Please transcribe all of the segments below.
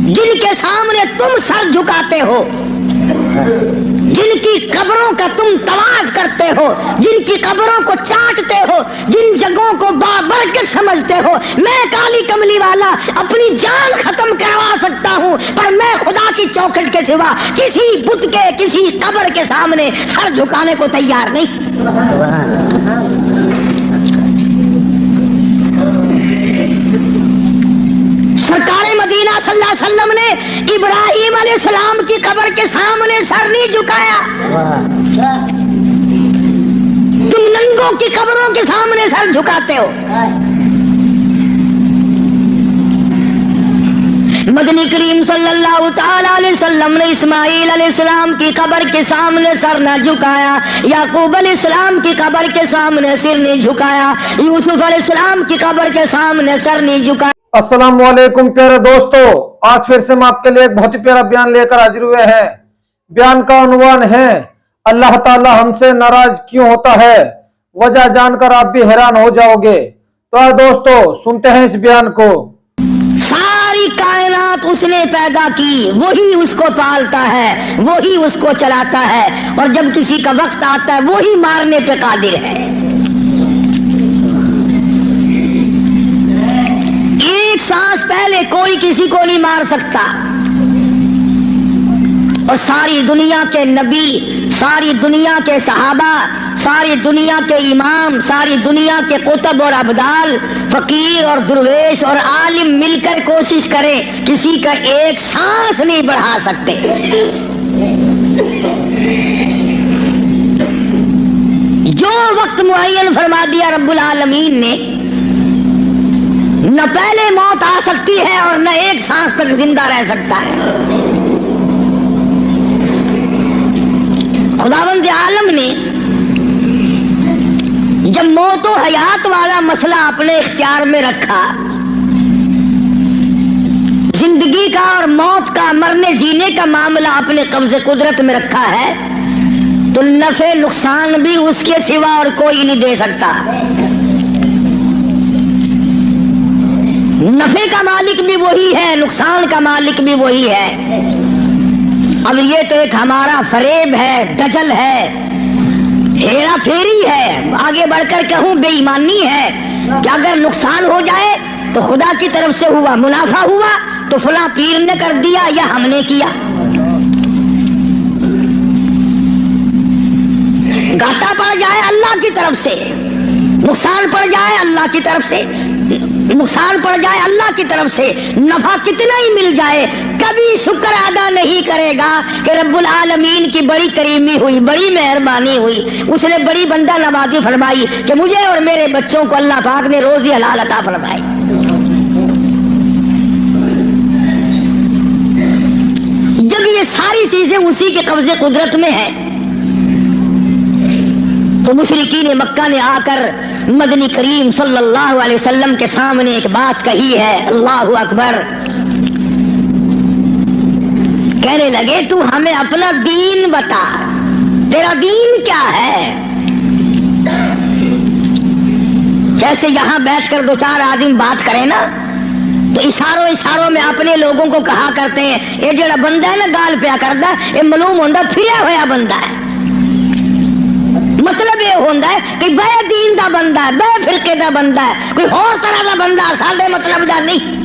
جن کے سامنے تم سر جھکاتے ہو، جن کی قبروں کا تم طواف کرتے ہو، جن کی قبروں کو چاٹتے ہو، جن جگہوں کو بابرکت سمجھتے ہو، میں کالی کملی والا اپنی جان ختم کروا سکتا ہوں، پر میں خدا کی چوکھٹ کے سوا کسی بت کے، کسی قبر کے سامنے سر جھکانے کو تیار نہیں۔ سرکار مدینہ صلی اللہ علیہ وسلم نے ابراہیم علیہ السلام کی قبر کے سامنے سر نہیں جھکایا، تم ننگوں کی قبروں کے سامنے سر جھکاتے ہو۔ مدنی کریم صلی اللہ تعالی علیہ وسلم نے اسماعیل علیہ السلام کی قبر کے سامنے سر نہ جھکایا، یعقوب علیہ السلام کی قبر کے سامنے سر نہیں جھکایا، یوسف علیہ السلام کی قبر کے سامنے سر نہیں جھکایا۔ السلام علیکم پیارے دوستو، آج پھر سے ہم آپ کے لیے ایک بہت ہی پیارا بیان لے کر حاضر ہوئے ہیں۔ بیان کا عنوان ہے اللہ تعالی ہم سے ناراض کیوں ہوتا ہے، وجہ جان کر آپ بھی حیران ہو جاؤ گے۔ تو آج دوستو سنتے ہیں اس بیان کو۔ ساری کائنات اس نے پیدا کی، وہی اس کو پالتا ہے، وہی اس کو چلاتا ہے، اور جب کسی کا وقت آتا ہے وہی مارنے پہ قادر ہے۔ ایک سانس پہلے کوئی کسی کو نہیں مار سکتا، اور ساری دنیا کے نبی، ساری دنیا کے صحابہ، ساری دنیا کے امام، ساری دنیا کے قطب اور ابدال، فقیر اور درویش اور عالم مل کر کوشش کریں، کسی کا ایک سانس نہیں بڑھا سکتے۔ جو وقت معین فرما دیا رب العالمین نے، نہ پہلے موت آ سکتی ہے اور نہ ایک سانس تک زندہ رہ سکتا ہے۔ خداوند عالم نے جب موت و حیات والا مسئلہ اپنے اختیار میں رکھا، زندگی کا اور موت کا، مرنے جینے کا معاملہ اپنے قبضے قدرت میں رکھا ہے، تو نفع نقصان بھی اس کے سوا اور کوئی نہیں دے سکتا۔ نفع کا مالک بھی وہی ہے، نقصان کا مالک بھی وہی ہے۔ اب یہ تو ایک ہمارا فریب ہے، دجل ہے، ہیرا پھیری ہے، آگے بڑھ کر کہوں بے ایمانی ہے کہ اگر نقصان ہو جائے تو خدا کی طرف سے ہوا، منافع ہوا تو فلاں پیر نے کر دیا یا ہم نے کیا، گھاٹا پڑ جائے اللہ کی طرف سے، نقصان پڑ جائے اللہ کی طرف سے، نقصان پڑ جائے اللہ کی طرف سے، نفع کتنا ہی مل جائے، کبھی شکر ادا نہیں کرے گا کہ رب العالمین کی بڑی کریمی ہوئی، بڑی مہربانی ہوئی، اس نے بڑی بندہ نوازی فرمائی کہ مجھے اور میرے بچوں کو اللہ پاک نے روزی حلال عطا فرمائی۔ جب یہ ساری چیزیں اسی کے قبضے قدرت میں ہیں، تو مشرکین مکہ نے آ کر مدنی کریم صلی اللہ علیہ وسلم کے سامنے ایک بات کہی ہے، اللہ اکبر، کہنے لگے تو ہمیں اپنا دین بتا، تیرا دین کیا ہے؟ جیسے یہاں بیٹھ کر دو چار آدمی بات کریں نا تو اشاروں میں اپنے لوگوں کو کہا کرتے ہیں یہ جڑا بندہ ہے نا گال پیا کردا، یہ معلوم ہوندا پھریا ہویا بندہ ہے، مطلب یہ ہوتا ہے کہ بے دین دا بندہ ہے، بے فرقے دا بندہ ہے، کوئی اور طرح دا بندہ ساڈے مطلب دا نہیں۔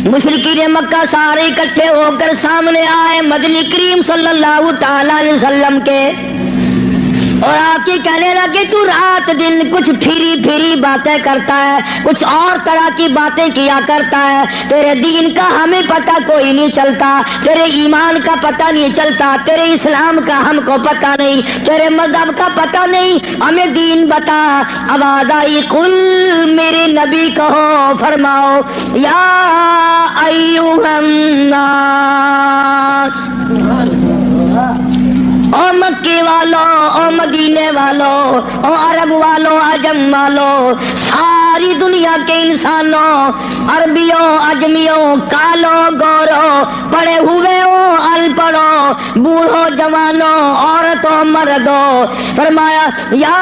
مشرکین مکہ سارے اکٹھے ہو کر سامنے آئے مدنی کریم صلی اللہ تعالی علیہ وسلم کے، اور آ کے کہنے لگے تو رات دن کچھ پھری باتیں کرتا ہے، کچھ اور طرح کی باتیں کیا کرتا ہے، تیرے دین کا ہمیں پتہ کوئی نہیں چلتا، تیرے ایمان کا پتہ نہیں چلتا، تیرے اسلام کا ہم کو پتہ نہیں، تیرے مذہب کا پتہ نہیں، ہمیں دین بتا۔ آواز آئی قل، میرے نبی کہو، فرماؤ یا ایھا الناس، او مکی والو، او مدینے والو، او عرب والو، عجم والو، ساری دنیا کے انسانوں، عربیوں، عجمیوں، کالو گورو، پڑھے ہوئے ہو، ان پڑھو، بوڑھو جوانوں، عورتوں، مردوں، فرمایا یا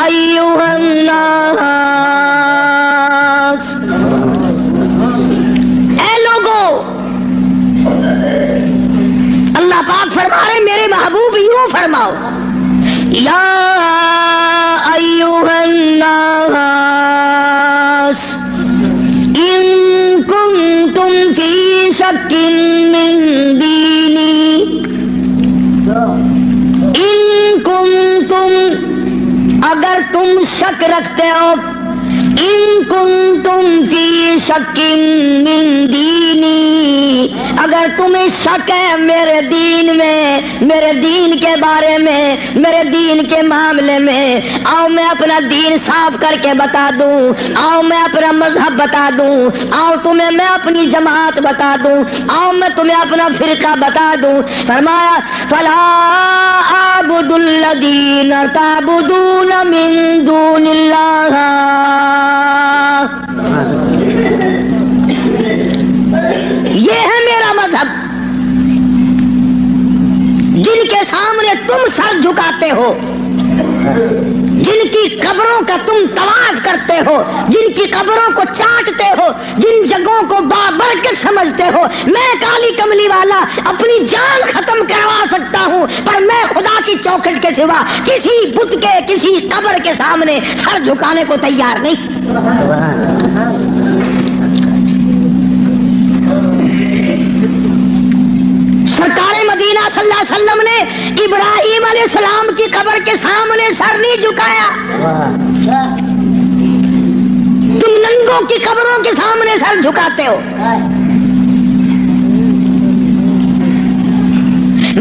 ایھا الناس شک رکھتے ہو ان کنتم فی شک من دینی، اگر تمہیں شک ہے میرے دین میں، میرے دین کے بارے میں، میرے دین کے معاملے میں، آؤ میں اپنا دین صاف کر کے بتا دوں، آؤ میں اپنا مذہب بتا دوں، آؤ تمہیں میں اپنی جماعت بتا دوں، آؤ میں تمہیں اپنا فرقہ بتا دوں۔ فرمایا فلا اعبد الذین تعبدون من دون اللہ، یہ ہے میرا مذہب، جن کے سامنے تم سر جھکاتے ہو، جن کی قبروں کا تم طواف کرتے ہو، جن کی قبروں کو چاٹتے ہو، جن جگہوں کو بابرکت سمجھتے ہو، میں کالی کملی والا اپنی جان ختم کروا سکتا ہوں، پر میں خدا کی چوکھٹ کے سوا کسی بت کے، کسی قبر کے سامنے سر جھکانے کو تیار نہیں۔ سرکار مدینہ صلی اللہ علیہ وسلم نے ابراہیم علیہ السلام کی قبر کے سامنے سر نہیں جھکایا، تم ننگوں کی قبروں کے سامنے سر جھکاتے ہو۔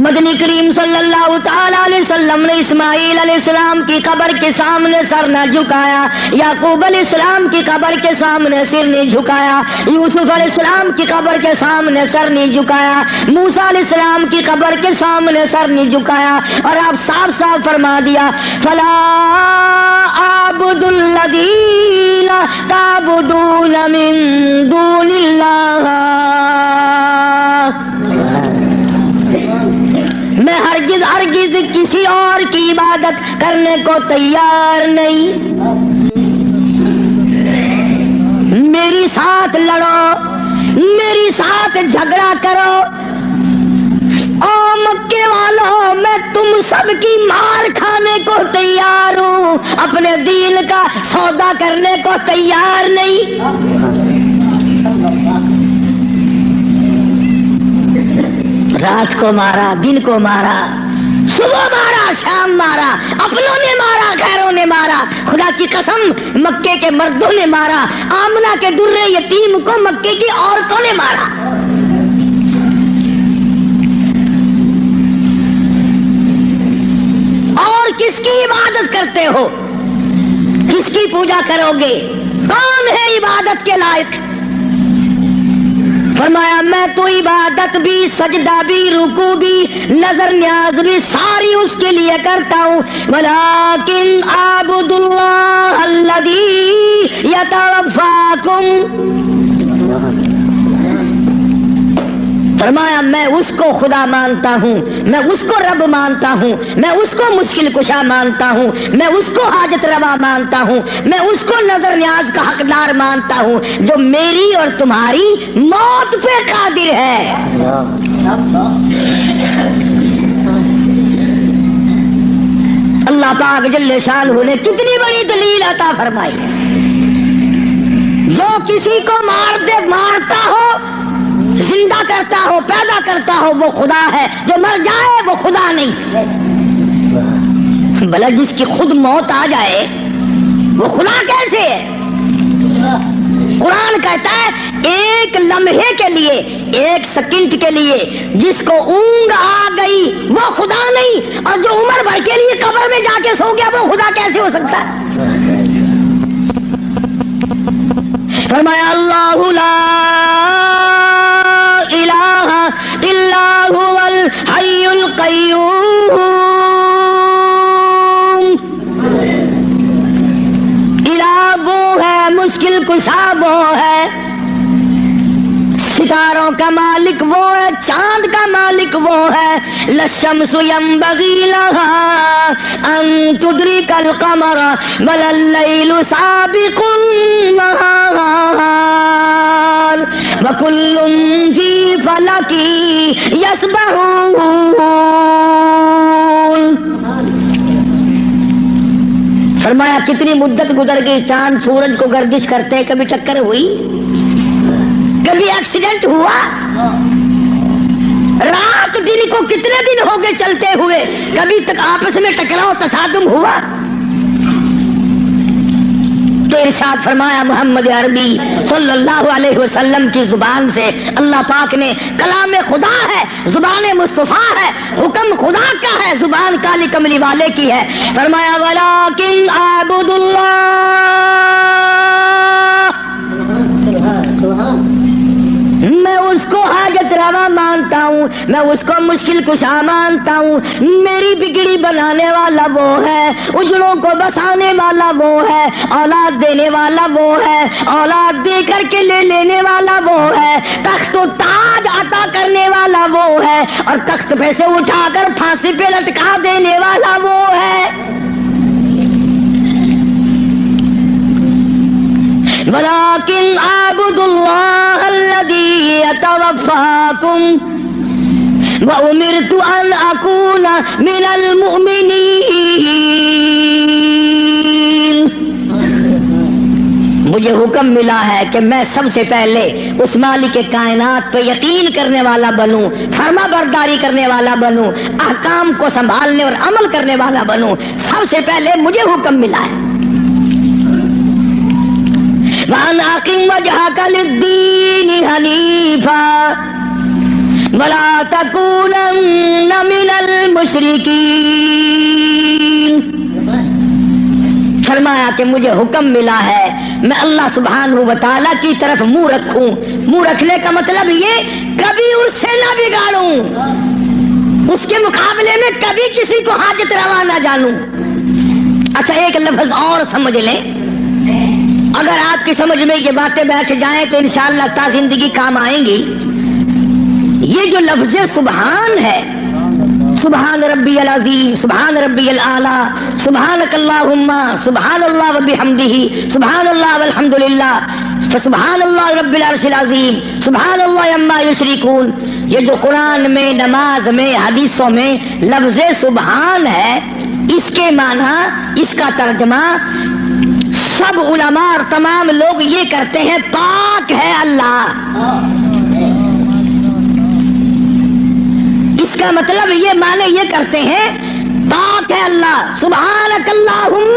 مدنی کریم صلی اللہ تعالی علیہ وسلم نے اسماعیل علیہ السلام کی قبر کے سامنے سر نہ جھکایا، یعقوب علیہ السلام کی قبر کے سامنے سر نہیں جھکایا، یوسف علیہ السلام کی قبر کے سامنے سر نہیں جھکایا، موسیٰ علیہ السلام کی قبر کے سامنے سر نہیں جھکایا، اور آپ صاف صاف فرما دیا فلا اعبد الذین تعبدون من دون اللہ، میں ہرگز ہرگز کسی اور کی عبادت کرنے کو تیار نہیں، میری ساتھ لڑو، میری ساتھ جھگڑا کرو، او مکے والوں میں تم سب کی مار کھانے کو تیار ہوں، اپنے دین کا سودا کرنے کو تیار نہیں۔ رات کو مارا، دن کو مارا، صبح مارا، شام مارا، اپنوں نے مارا، غیروں نے مارا، خدا کی قسم مکے کے مردوں نے مارا، آمنہ کے درے یتیم کو مکے کی عورتوں نے مارا۔ اور کس کی عبادت کرتے ہو، کس کی پوجا کرو گے، کون ہے عبادت کے لائق؟ فرمایا میں تو عبادت بھی، سجدہ بھی، رکوع بھی، نظر نیاز بھی ساری اس کے لیے کرتا ہوں، ولیکن اعبد اللہ الذی یتوفاکم، فرمایا میں اس کو خدا مانتا ہوں، میں اس کو رب مانتا ہوں، میں اس کو مشکل کشا مانتا ہوں، میں اس کو حاجت روا مانتا ہوں، میں اس کو نظر نیاز کا حقدار مانتا ہوں، جو میری اور تمہاری موت پہ قادر ہے۔ اللہ پاک جل شانہ نے کتنی بڑی دلیل عطا فرمائی، جو کسی کو مارتا ہو، زندہ کرتا ہو، پیدا کرتا ہو، وہ خدا ہے، جو مر جائے وہ خدا نہیں۔ بھلا جس کی خود موت آ جائے وہ خدا کیسے ہے؟ قرآن کہتا ہے ایک لمحے کے لیے، ایک سیکنڈ کے لیے جس کو اونگ آ گئی وہ خدا نہیں، اور جو عمر بھر کے لیے قبر میں جا کے سو گیا وہ خدا کیسے ہو سکتا ہے؟ فرمایا اللہ لا الہ الا هو الحی القیوم، الہ وہ ہے، مشکل کشا وہ ہے، ستاروں کا مالک وہ ہے، چاند کا مالک وہ ہے، للشمس ينبغي لها ان تدرك القمر بل الليل سابق النهار وكل في فلك يسبحون۔ فرمایا کتنی مدت گزر گئی، چاند سورج کو گردش کرتے، کبھی ٹکر ہوئی، کبھی ایکسیڈنٹ ہوا، رات دن کو کتنے دن ہو گئے چلتے ہوئے، کبھی تک آپس میں ٹکراؤ تصادم ہوا؟ تو ارشاد فرمایا محمد عربی صلی اللہ علیہ وسلم کی زبان سے اللہ پاک نے، کلام خدا ہے، زبان مصطفیٰ ہے، حکم خدا کا ہے، زبان کالی کملی والے کی ہے، فرمایا وَلَٰكِنْ أَعْبُدُ اللَّهَ، میں اس کو حاجت روا مانتا ہوں، میں اس کو مشکل کشا مانتا ہوں، میری بگڑی بنانے والا وہ ہے، اجڑوں کو بسانے والا وہ ہے، اولاد دینے والا وہ ہے، اولاد دے کر کے لے لینے والا وہ ہے، تخت و تاج عطا کرنے والا وہ ہے، اور تخت پہ سے اٹھا کر پھانسی پہ لٹکا دینے والا وہ ہے۔ وَلَٰكِنْ أَعْبُدُ اللَّهَ الَّذِي يَتَوَفَّاكُمْ وَأُمِرْتُ أَنْ أَكُونَ مِنَ الْمُؤْمِنِينَ، مجھے حکم ملا ہے کہ میں سب سے پہلے اس مالک کائنات پہ یقین کرنے والا بنوں، فرما برداری کرنے والا بنوں، احکام کو سنبھالنے اور عمل کرنے والا بنوں، سب سے پہلے مجھے حکم ملا ہے۔ وَأَنْ أَقِمْ وَجْهَكَ لِلدِّينِ حَنِيفًا وَلَا تَكُونَنَّ مِنَ الْمُشْرِكِينَ، فرمایا کہ مجھے حکم ملا ہے میں اللہ سبحانہ و تعالیٰ کی طرف منہ رکھوں، منہ رکھنے کا مطلب یہ کبھی اس سے نہ بگاڑوں، اس کے مقابلے میں کبھی کسی کو حاجت روا نہ جانوں۔ اچھا ایک لفظ اور سمجھ لیں، اگر آپ کی سمجھ میں یہ باتیں بیٹھ جائیں تو انشاءاللہ تا زندگی کام آئیں گی۔ یہ جو لفظ سبحان ہے، سبحان ربی العظیم، سبحان ربی الاعلیٰ، سبحانک اللہم، سبحان اللہ وبحمدہ، سبحان اللہ والحمدللہ، فسبحان اللہ رب العرش العظیم، سبحان اللہ عما یشرکون، یہ جو قرآن میں، نماز میں، حدیثوں میں لفظ سبحان ہے، اس کے معنی، اس کا ترجمہ سب علماء اور تمام لوگ یہ کرتے ہیں، پاک ہے اللہ۔ اس کا مطلب یہ معنی یہ کرتے ہیں، پاک ہے اللہ، سبحانک اللہم،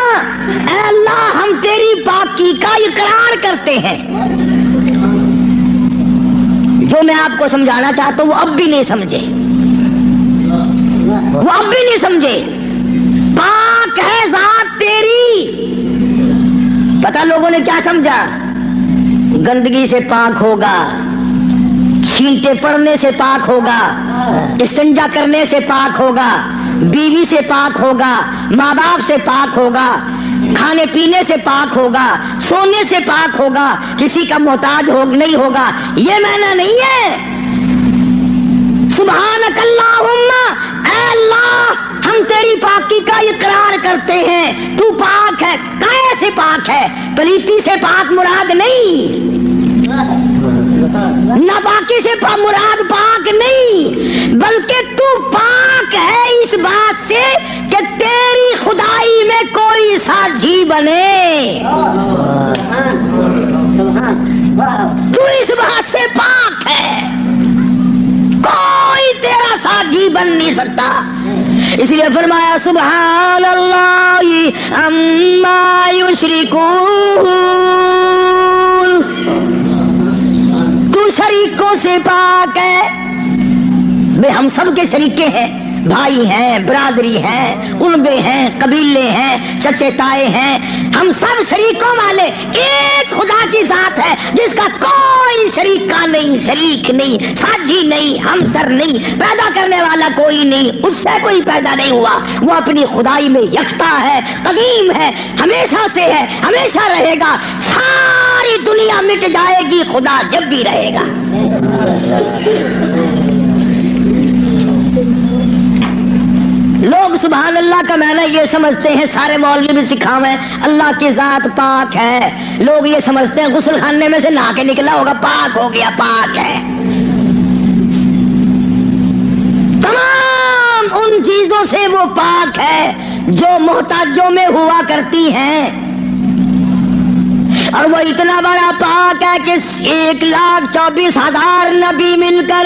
اے اللہ ہم تیری پاکی کا اقرار کرتے ہیں۔ جو میں آپ کو سمجھانا چاہتا ہوں وہ اب بھی نہیں سمجھے، وہ اب بھی نہیں سمجھے، پاک ہے ذات تیری۔ پتہ لوگوں نے کیا سمجھا، گندگی سے پاک ہوگا، چھینٹے پڑنے سے پاک ہوگا، استنجا کرنے سے پاک ہوگا، بیوی سے پاک ہوگا، ماں باپ سے پاک ہوگا، کھانے پینے سے پاک ہوگا، سونے سے پاک ہوگا، کسی کا محتاج نہیں ہوگا۔ یہ معنی نہیں ہے۔ سبحانک اللہم، اے اللہ ہم تیری پاکی کا اقرار کرتے ہیں، تو پاک ہے۔ کیسے پاک ہے؟ پلیتی سے پاک مراد نہیں، ناپاکی سے مراد پاک نہیں، بلکہ تو پاک ہے اس بات سے کہ تیری خدائی میں کوئی ساجھی بنے، تو اس بات سے پاک ہے، کوئی تیرا ساجھی بن نہیں سکتا۔ اس لیے فرمایا سبحان اللہ عما یشرکون، تو شریکوں سے پاک ہے۔ میں ہم سب کے شریکے ہیں، بھائی ہیں، برادری ہیں، قربے ہیں، قبیلے ہیں، چچے تائے ہیں، ہم سب شریکوں والے ایک خدا کی ذات ہے جس کا کوئی شریکہ نہیں، شریک نہیں، ساجھی نہیں، ہمسر نہیں، پیدا کرنے والا کوئی نہیں، اس سے کوئی پیدا نہیں ہوا، وہ اپنی خدائی میں یکتا ہے، قدیم ہے، ہمیشہ سے ہے، ہمیشہ رہے گا، ساری دنیا مٹ جائے گی، خدا جب بھی رہے گا۔ لوگ سبحان اللہ کا معنی یہ سمجھتے ہیں، سارے مولوی بھی سکھاویں اللہ کی ذات پاک ہے، لوگ یہ سمجھتے ہیں غسل خانے میں سے نہا کے نکلا ہوگا پاک ہو گیا، پاک ہے۔ تمام ان چیزوں سے وہ پاک ہے جو محتاجوں میں ہوا کرتی ہیں، اور وہ اتنا بڑا پاک ہے کہ 1,24,000 نبی مل کر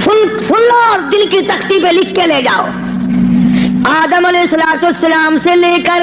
سن لو اور دل کی تختی پہ لکھ کے لے جاؤ، آدم علیہ السلام سے لے کر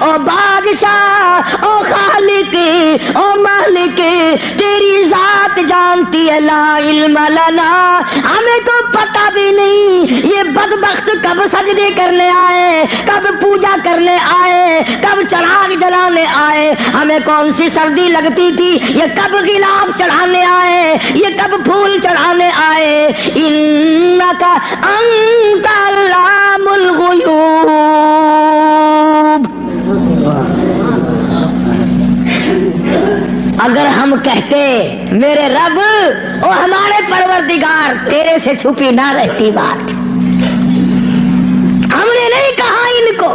او بادشاہ او خالق او مالک تیری ذات جانتی ہے، لا علم لنا ہمیں تو پتہ بھی نہیں یہ بدبخت کب سجدے کرنے آئے، کب پوجا کرنے آئے، کب چراغ جلانے آئے، ہمیں کون سی سردی لگتی تھی، یہ کب غلاف چڑھانے آئے، یہ کب پھول چڑھانے آئے۔ انکا انت علام الغیوب۔ اگر ہم کہتے میرے رب او ہمارے پروردگار تیرے سے چھپی نہ رہتی بات، ہم نے نہیں کہا ان کو۔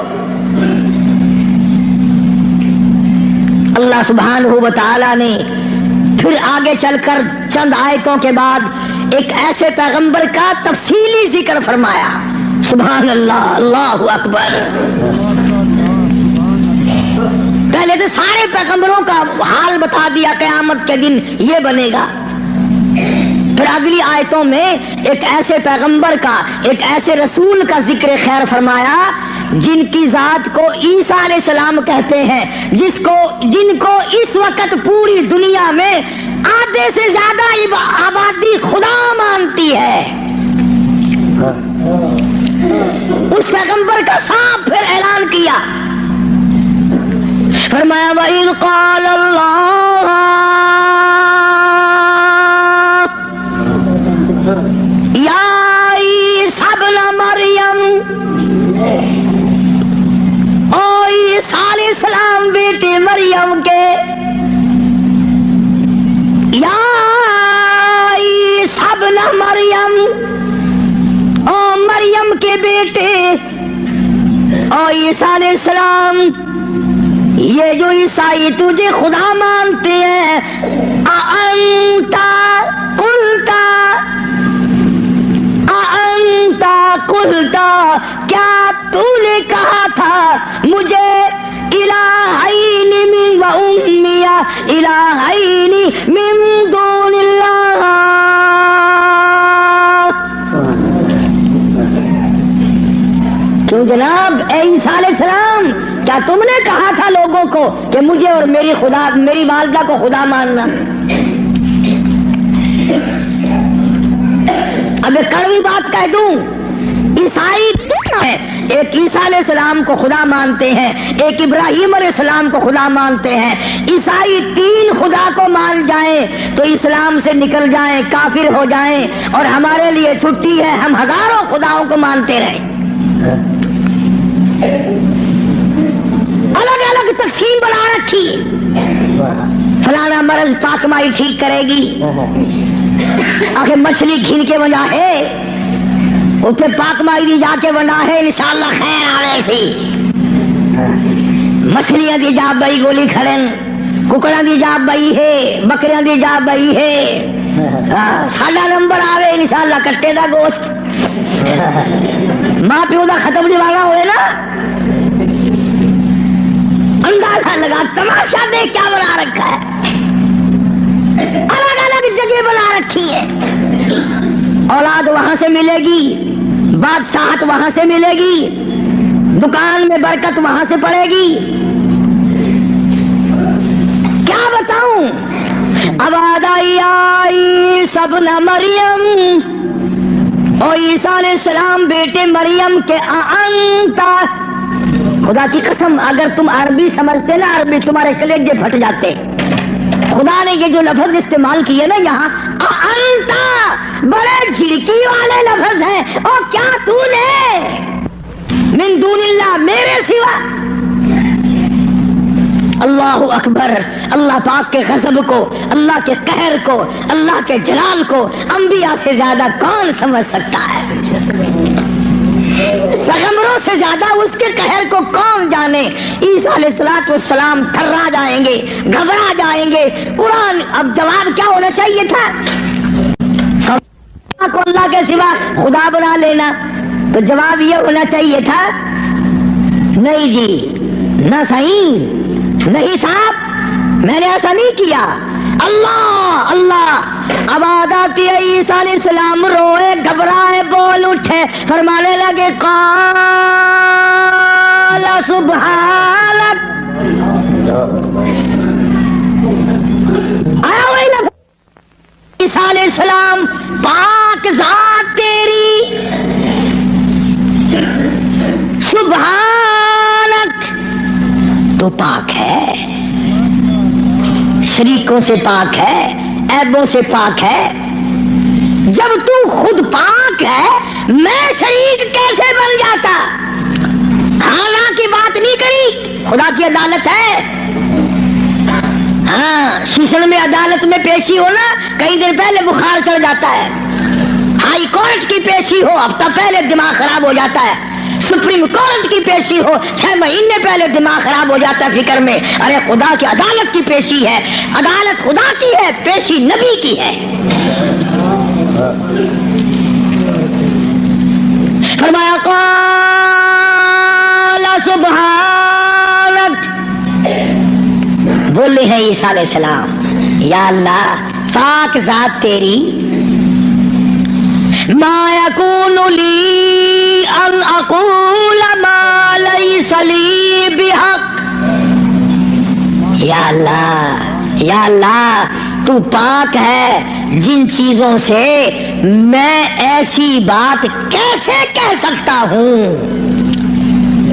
اللہ سبحانہ و تعالی نے پھر آگے چل کر چند آیتوں کے بعد ایک ایسے پیغمبر کا تفصیلی ذکر فرمایا۔ سبحان اللہ، اللہ اکبر۔ پہلے تو سارے پیغمبروں کا حال بتا دیا، قیامت کے دن یہ بنے گا۔ پھر اگلی آیتوں میں ایک ایسے پیغمبر کا، ایک ایسے رسول کا ذکر خیر فرمایا جن کی ذات کو عیسیٰ علیہ السلام کہتے ہیں، جن کو اس وقت پوری دنیا میں آدھے سے زیادہ آبادی خدا مانتی ہے۔ اس پیغمبر کا صاف پھر اعلان کیا، فرمایا وَإِذْ قَالَ اللَّهُ یا عیسیٰ ابن مریم، او عیسیٰ علیہ السلام بیٹے مریم کے، یا عیسیٰ ابن مریم، او مریم کے بیٹے، او عیسیٰ علیہ السلام، یہ جو عیسائی تجھے خدا مانتے ہیں، قلتا کیا تو نے کہا تھا مجھے الہین من و امی الہین من دون اللہ؟ کیوں جناب اے عیسیٰ علیہ السلام، کیا تم نے کہا تھا لوگوں کو کہ مجھے اور میری والدہ کو خدا ماننا؟ اب ایک کڑوی بات کہہ دوں، عیسائی ہے، ایک عیسیٰ علیہ السلام کو خدا مانتے ہیں، ایک ابراہیم علیہ السلام کو خدا مانتے ہیں۔ عیسائی تین خدا کو مان جائیں تو اسلام سے نکل جائیں، کافر ہو جائیں، اور ہمارے لیے چھٹی ہے، ہم ہزاروں خداؤں کو مانتے رہیں۔ الگ الگ تقسیم بنا رکھی، فلانا مرض پاک مائی ٹھیک کرے گی، آخر مچھلی کھین کے وجہ ہے اسے پاک مائی دی جا کے بنا ہے، انشاءاللہ خیر آوے سی۔ مچھلیاں دی جا بئی گولی کھڑن، ککڑاں دی جا بئی ہے، بکریاں دی جا بئی ہے، ساڈا نمبر آوے انشاءاللہ کٹے دا گوشت۔ ماں پیو دا ختم دیوانا ہوئے نا، اندازہ لگا، تماشا دیکھ کیا بنا رکھا ہے، الگ الگ جگہ بنا رکھی ہے۔ اولاد وہاں سے ملے گی، بادشاہت وہاں سے ملے گی، دکان میں برکت وہاں سے پڑے گی۔ کیا بتاؤں، اب عیسیٰ ابن مریم، اور عیسیٰ علیہ السلام بیٹے مریم کے، انتا، خدا کی قسم اگر تم عربی سمجھتے نا، عربی تمہارے کلیجے پھٹ جاتے۔ خدا نے یہ جو لفظ استعمال کیے نا یہاں، انتا، بڑے جھڑکی والے لفظ ہیں، اور کیا تو نے من دون اللہ، میرے سوا۔ اللہ اکبر، اللہ پاک کے غضب کو، اللہ کے قہر کو، اللہ کے جلال کو انبیاء سے زیادہ کون سمجھ سکتا ہے؟ پیغمبروں سے زیادہ اس کے قہر کو کون جانے؟ عیسیٰ علیہ السلام تھرا جائیں گے، گھبرا جائیں گے۔ قرآن، اب جواب کیا ہونا چاہیے تھا؟ کو اللہ کے سوا خدا بنا لینا، تو جواب یہ ہونا چاہیے تھا، نہیں جی، نہ صحیح، نہیں صاحب، میں نے ایسا نہیں کیا۔ اللہ اللہ، اب آداتی عیسیٰ علیہ السلام روئے، گھبرائے، بول اٹھے، فرمانے لگے قال سبحان عیسیٰ علیہ السلام پاک ذات تیری سبحانک تو پاک ہے، شریکوں سے پاک ہے، عیبوں سے پاک ہے۔ جب تو خود پاک ہے میں شریک کیسے بن جاتا؟ حالانکہ کی بات نہیں کری، خدا کی عدالت ہے۔ ہاں شیشن میں عدالت میں پیشی ہو نا، کئی دن پہلے بخار چڑھ جاتا ہے، ہائی کورٹ کی پیشی ہو ہفتہ پہلے دماغ خراب ہو جاتا ہے، سپریم کورٹ کی پیشی ہو 6 مہینے پہلے دماغ خراب ہو جاتا ہے فکر میں۔ ارے خدا کی عدالت کی پیشی ہے، عدالت خدا کی ہے، پیشی نبی کی ہے۔ فرمایا قال سبحانک، بولے ہیں عیسیٰ علیہ السلام یا اللہ پاک ذات تیری، ما یکون لی ان اقول ما لیس لی بحق، یا اللہ تو پاک ہے جن چیزوں سے میں ایسی بات کیسے کہہ سکتا ہوں،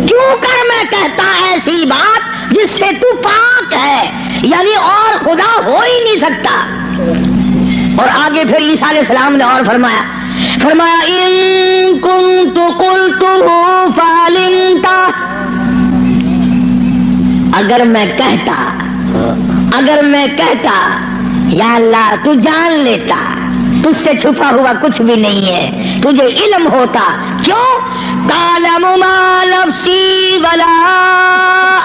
کیوں کر میں کہتا ایسی بات جس سے تو پاک ہے، یعنی اور خدا ہو ہی نہیں سکتا۔ اور آگے پھر عیسیٰ علیہ السلام نے اور فرمایا ان کنت قلتہ فعلمت، اگر میں کہتا یا اللہ تو جان لیتا، تجھ سے چھپا ہوا کچھ بھی نہیں ہے، تجھے علم ہوتا، کیوں؟ تعلم ما نفسی ولا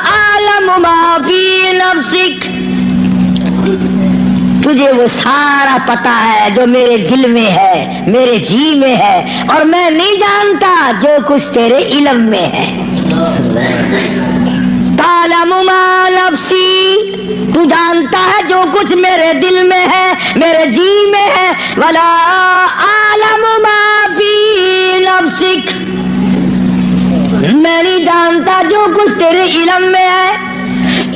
اعلم ما فی نفسک، تجھے وہ سارا پتا ہے جو میرے دل میں ہے، میرے جی میں ہے، اور میں نہیں جانتا جو کچھ تیرے علم میں ہے۔ تعلم ما نفسی، تو جانتا ہے جو کچھ میرے دل میں ہے، میرے جی میں ہے، ولا اعلم ما فی نفسک، میں نہیں جانتا جو کچھ تیرے علم میں ہے۔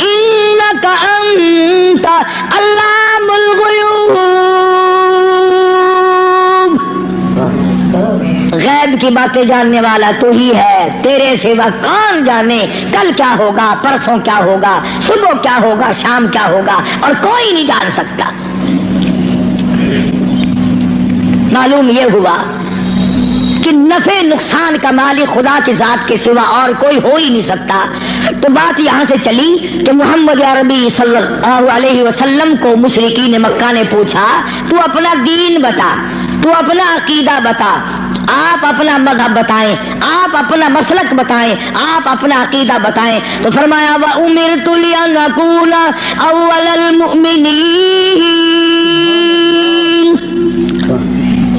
انک انت علام الغیوب، غیب کی باتیں جاننے والا تو ہی ہے، تیرے سوا کون جانے کل کیا ہوگا، پرسوں کیا ہوگا، صبح کیا ہوگا، شام کیا ہوگا، اور کوئی نہیں جان سکتا۔ معلوم یہ ہوا کہ نفع نقصان کا مالک خدا کی ذات کے سوا اور کوئی ہو ہی نہیں سکتا۔ تو بات یہاں سے چلی کہ محمد عربی صلی اللہ علیہ وسلم کو مشرکین مکہ نے پوچھا تو اپنا دین بتا، تو اپنا عقیدہ بتا، آپ اپنا مذہب بتائیں، آپ اپنا مسلک بتائیں، آپ اپنا عقیدہ بتائیں۔ تو فرمایا وَأُمِرْتُ لِأَنْ أَوَّلَ الْمُؤْمِنِينَ،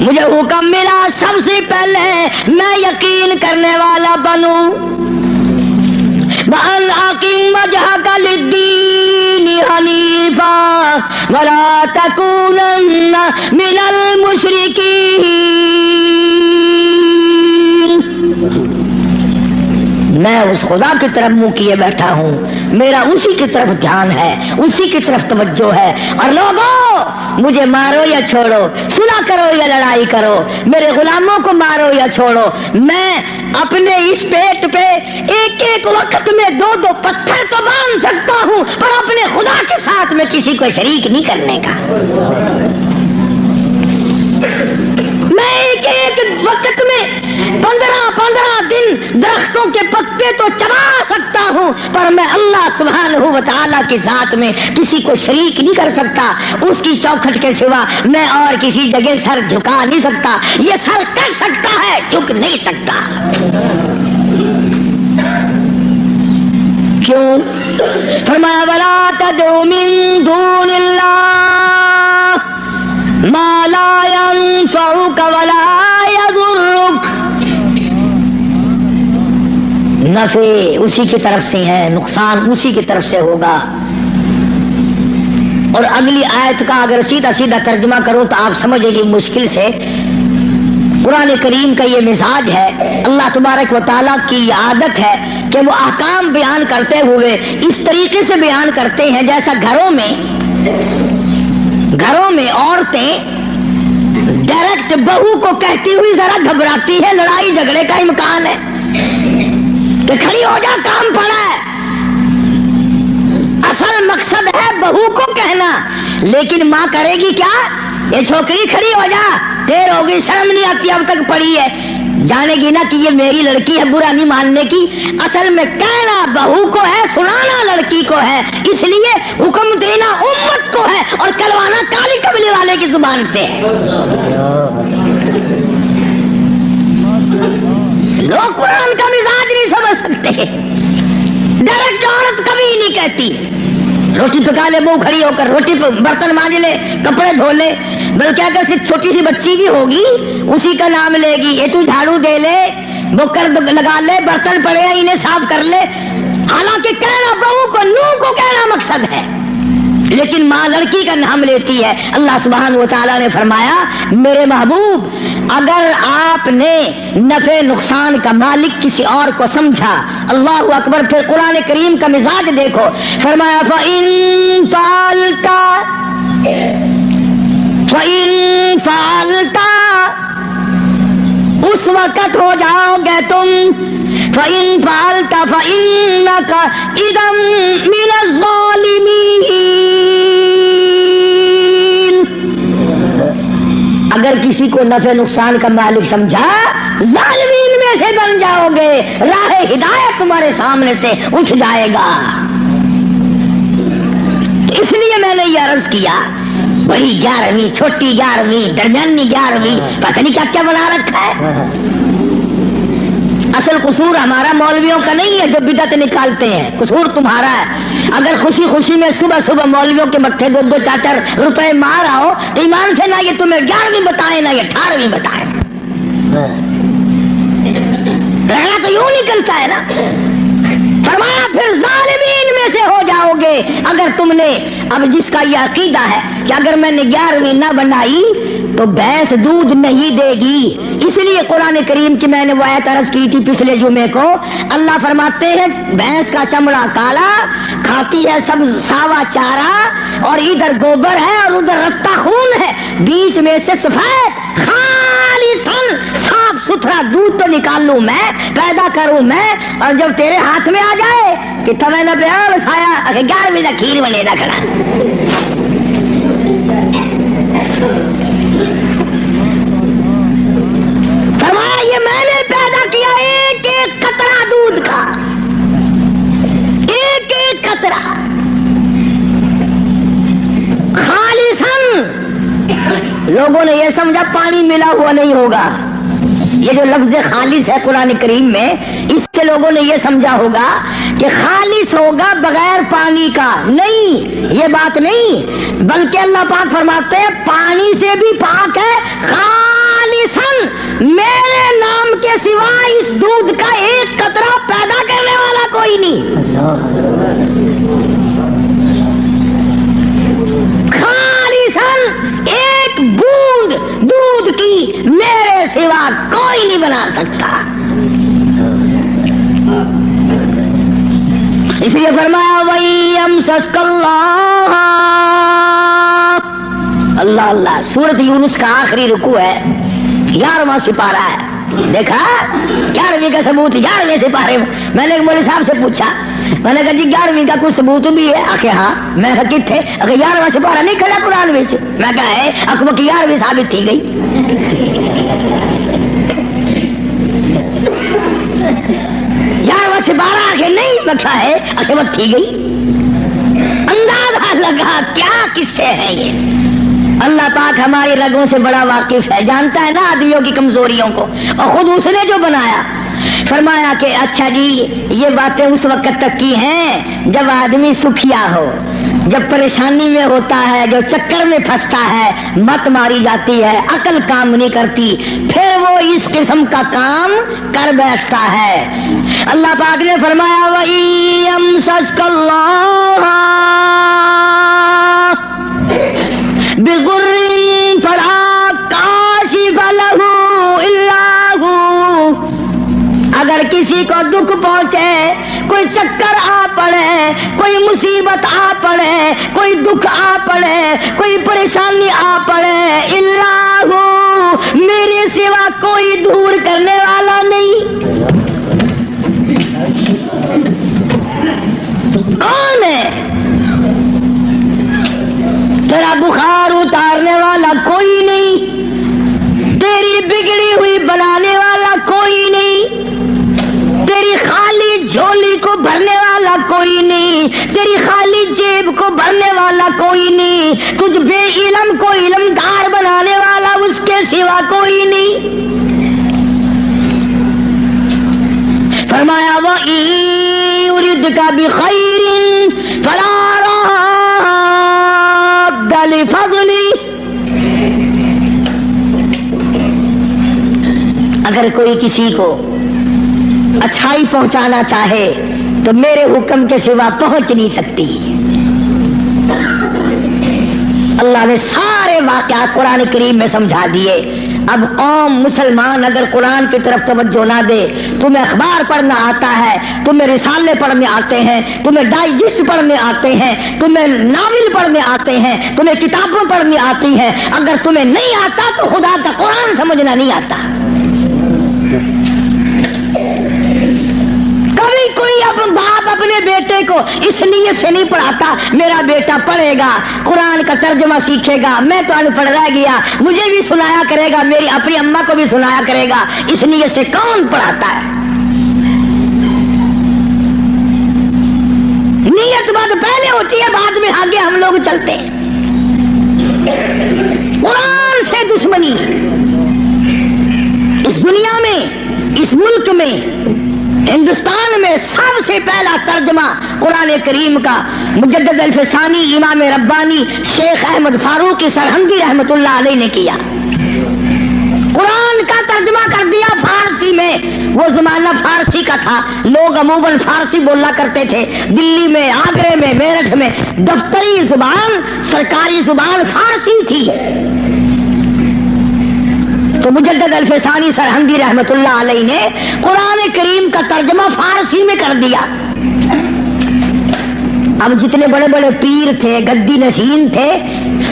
مجھے حکم ملا سب سے پہلے میں یقین کرنے والا بنوں۔ وَأَنْ أَقِمْ وَجْهَكَ لِلدِّينِ حَنِيفًا وَلَا تَكُونَنَّ مِنَ الْمُشْرِكِينَ، میں اس خدا کی طرف منہ کیے بیٹھا ہوں، میرا اسی کی طرف دھیان ہے، اسی کی طرف توجہ ہے۔ اور لوگوں مجھے مارو یا چھوڑو، صلح کرو یا لڑائی کرو، میرے غلاموں کو مارو یا چھوڑو، میں اپنے اس پیٹ پہ ایک ایک وقت میں 2 پتھر تو باندھ سکتا ہوں، پر اپنے خدا کے ساتھ میں کسی کو شریک نہیں کرنے کا۔ میں ایک ایک وقت میں 15 دن درختوں کے پتے تو چبا سکتا ہوں، پر میں اللہ سبحانہ و تعالیٰ کی ذات میں کسی کو شریک نہیں کر سکتا۔ اس کی چوکھٹ کے سوا میں اور کسی جگہ سر جھکا نہیں سکتا۔ یہ سر کر سکتا ہے، جھک نہیں سکتا۔ کیوں؟ فرمایا وَلَا تَدْعُ مِن دُونِ اللَّهِ مَا لَا يَنفَعُكَ وَلَا يَضُرُّكَ، نفع اسی کی طرف سے ہے، نقصان اسی کی طرف سے ہوگا۔ اور اگلی آیت کا اگر سیدھا ترجمہ کروں تو آپ سمجھیں گے مشکل سے۔ قرآن کریم کا یہ مزاج ہے، اللہ تبارک و تعالیٰ کی یہ عادت ہے کہ وہ احکام بیان کرتے ہوئے اس طریقے سے بیان کرتے ہیں جیسا گھروں میں عورتیں ڈائریکٹ بہو کو کہتی ہوئی ذرا گھبراتی ہے، لڑائی جھگڑے کا امکان ہے کہ کھڑی ہو جا کام پڑا ہے، اصل مقصد ہے بہو کو کہنا، لیکن ماں کرے گی کیا؟ یہ چھوکری کھڑی ہو جا، دیر ہو گئی، شرم نہیں آتی، اب تک پڑی ہے، جانے گی نا کہ یہ میری لڑکی ہے، برا نہیں ماننے کی، اصل میں کہنا بہو کو ہے، سنانا لڑکی کو ہے، اس لیے حکم دینا امت کو ہے اور کلوانا کالی قبیلے والے کی زبان سے ہے۔ لوگ قرآن کا مزاج نہیں سمجھ سکتے، ڈائریکٹ عورت کبھی نہیں کہتی روٹی پکا لے، بہو کھڑی ہو کر روٹی برتن مانج لے، کپڑے دھو لے، بلکہ اگر صرف چھوٹی سی بچی بھی ہوگی اسی کا نام لے گی، یہ تو جھاڑو دے لے، بکر لگا لے، برتن پڑے ہیں انہیں صاف کر لے، حالانکہ کہنا بہو کو، نوح کو کہنا مقصد ہے، لیکن ماں لڑکی کا نام لیتی ہے۔ اللہ سبحانہ و تعالیٰ نے فرمایا میرے محبوب اگر آپ نے نفع نقصان کا مالک کسی اور کو سمجھا، اللہ اکبر، پھر قرآن کریم کا مزاج دیکھو، فرمایا فَإِن فَعَلْتَ اس وقت ہو جاؤ گے تم، فَإِن فَعَلْتَ فَإِنَّكَ إِذًا مِنَ الظَّالِمِينَ، اگر کسی کو نفع نقصان کا مالک سمجھا ظالمین میں سے بن جاؤ گے، راہ ہدایت تمہارے سامنے سے اٹھ جائے گا۔ اس لیے میں نے یہ عرض کیا وہی 11ویں، چھوٹی 11ویں، درمیانی 11ویں، پتہ نہیں کیا کیا بنا رکھا ہے۔ اصل قصور ہمارا مولویوں کا نہیں ہے جو بدعت نکالتے ہیں، قصور تمہارا ہے۔ اگر خوشی خوشی میں صبح صبح مولویوں کے مٹھے 2-4 روپے مار آؤ تو ایمان سے نہ یہ تمہیں 11ویں بتائیں نہ یہ 18ویں بتائیں، رہنا تو یوں نکلتا ہے نا۔ فرمایا پھر ظالمین میں سے ہو جاؤ گے اگر تم نے، اب جس کا یہ عقیدہ ہے کہ اگر میں نے 11ویں نہ بنائی تو بھینس دودھ نہیں دے گی، اس لیے قرآن کریم کی میں نے وہ آیت عرض کی تھی پچھلے جمعے کو، اللہ فرماتے ہیں بھینس کا چمڑا کالا، کھاتی ہے سب ساوا چارہ، اور ادھر گوبر ہے اور ادھر رتا خون ہے، بیچ میں سے سفید خالصاً صاف ستھرا دودھ تو نکال لوں میں، پیدا کروں میں، اور جب تیرے ہاتھ میں آ جائے کہ تمہیں نہ پیار بسایا 11ویں کا کھیر بنے نہ کھڑا۔ فرمایا یہ میں نے پیدا کیا ایک ایک قطرہ دودھ کا، ایک ایک قطرہ خالصاً۔ لوگوں نے یہ سمجھا پانی ملا ہوا نہیں ہوگا، یہ جو لفظ خالص ہے قرآن کریم میں، اس سے لوگوں نے یہ سمجھا ہوگا کہ خالص ہوگا بغیر پانی کا، نہیں، یہ بات نہیں، بلکہ اللہ پاک فرماتے ہیں پانی سے بھی پاک ہے، خالصاً میرے نام کے سوا اس دودھ کا ایک قطرہ پیدا کرنے والا کوئی نہیں، خالصاً ایک بوند دودھ کی میرے سوا کوئی نہیں بنا سکتا۔ اس لیے فرمایا وَيَمْسَسْكَ اللَّهُ، اللہ اللہ، سورۃ یونس کا آخری رکوع ہے، 11واں سپارہ ہے، دیکھا 11ویں کا ثبوت 11ویں سپارے میں۔ میں نے ایک مولوی صاحب سے پوچھا، میں نے کہا جی 11ویں کا کوئی ثبوت بھی ہے؟ آخر ہاں۔ میں کہا کتنے؟ اگر 11واں سپارہ نہیں کھڑا قرآن میں، میں کہا ہے اکبر کی 11ویں ثابت تھی گئی۔ 11واں سپارہ آخر نہیں بکھا ہے، اکبر تھی گئی۔ اندازہ لگا کیا قصے ہیں یہ۔ اللہ پاک ہماری رگوں سے بڑا واقف ہے، جانتا ہے نا آدمیوں کی کمزوریوں کو، اور خود اس نے جو بنایا۔ فرمایا کہ اچھا جی یہ باتیں اس وقت تک کی ہیں جب آدمی سکھیا ہو، جب پریشانی میں ہوتا ہے، جو چکر میں پھنستا ہے، مت ماری جاتی ہے، عقل کام نہیں کرتی، پھر وہ اس قسم کا کام کر بیٹھتا ہے۔ اللہ پاک نے فرمایا وَإِيَمْسَسْكَ اللَّهُ بِضُرٍّ فَلَا كَاشِفَ لَهُ إِلَّا هُوَ، اگر کسی کو دکھ پہنچے، کوئی چکر آ پڑے، کوئی مصیبت آ پڑے، کوئی دکھ آ پڑے، کوئی پریشانی آ پڑے، اللہ میرے سوا کوئی دور کرنے والا نہیں۔ کون ہے؟ تیرا بخار اتارنے والا کوئی نہیں، تیری بگڑی ہوئی بنانے والا کوئی نہیں، تیری خالی جھولی کو بھرنے والا کوئی نہیں، تیری خالی جیب کو بھرنے والا کوئی نہیں، تجھ بے علم کو علمدار بنانے والا اس کے سوا کوئی نہیں۔ فرمایا وَإِن يُرِدْكَ بِخَيْرٍ فَلَا رَادَّ لِفَضْلِهِ۔ اگر کوئی کسی کو اچھائی پہنچانا چاہے تو میرے حکم کے سوا پہنچ نہیں سکتی۔ اللہ نے سارے واقعات قرآن کریم میں سمجھا دیے۔ اب قوم مسلمان اگر قرآن کی طرف توجہ نہ دے، تمہیں اخبار پڑھنا آتا ہے، تمہیں رسالے پڑھنے آتے ہیں، تمہیں ڈائجسٹ پڑھنے آتے ہیں، تمہیں ناول پڑھنے آتے ہیں، تمہیں کتابیں پڑھنی آتی ہیں، اگر تمہیں نہیں آتا تو خدا کا قرآن سمجھنا نہیں آتا۔ کبھی کوئی اب باپ اپنے بیٹے کو اس نیت سے نہیں پڑھاتا میرا بیٹا پڑھے گا، قرآن کا ترجمہ سیکھے گا، میں تو ان پڑھ رہ گیا، مجھے بھی سنایا کرے گا، میری اپنی اماں کو بھی سنایا کرے گا، اس نیت سے کون پڑھاتا ہے؟ نیت بات پہلے ہوتی ہے، بعد میں آگے ہم لوگ چلتے ہیں۔ قرآن سے دشمنی اس دنیا میں، اس ملک میں، ہندوستان میں سب سے پہلا ترجمہ قرآن کریم کا مجدد الفسانی امام ربانی شیخ احمد فاروقی سرہندی رحمت اللہ علیہ نے کیا۔ قرآن کا ترجمہ کر دیا فارسی میں۔ وہ زمانہ فارسی کا تھا، لوگ عموماً فارسی بولا کرتے تھے۔ دلی میں، آگرے میں، میرٹھ میں دفتری زبان، سرکاری زبان فارسی تھی۔ تو مجدد الفسانی سرہندی رحمت اللہ علیہ نے قرآن کریم کا ترجمہ فارسی میں کر دیا۔ اب جتنے بڑے بڑے پیر تھے، گدی نشین تھے،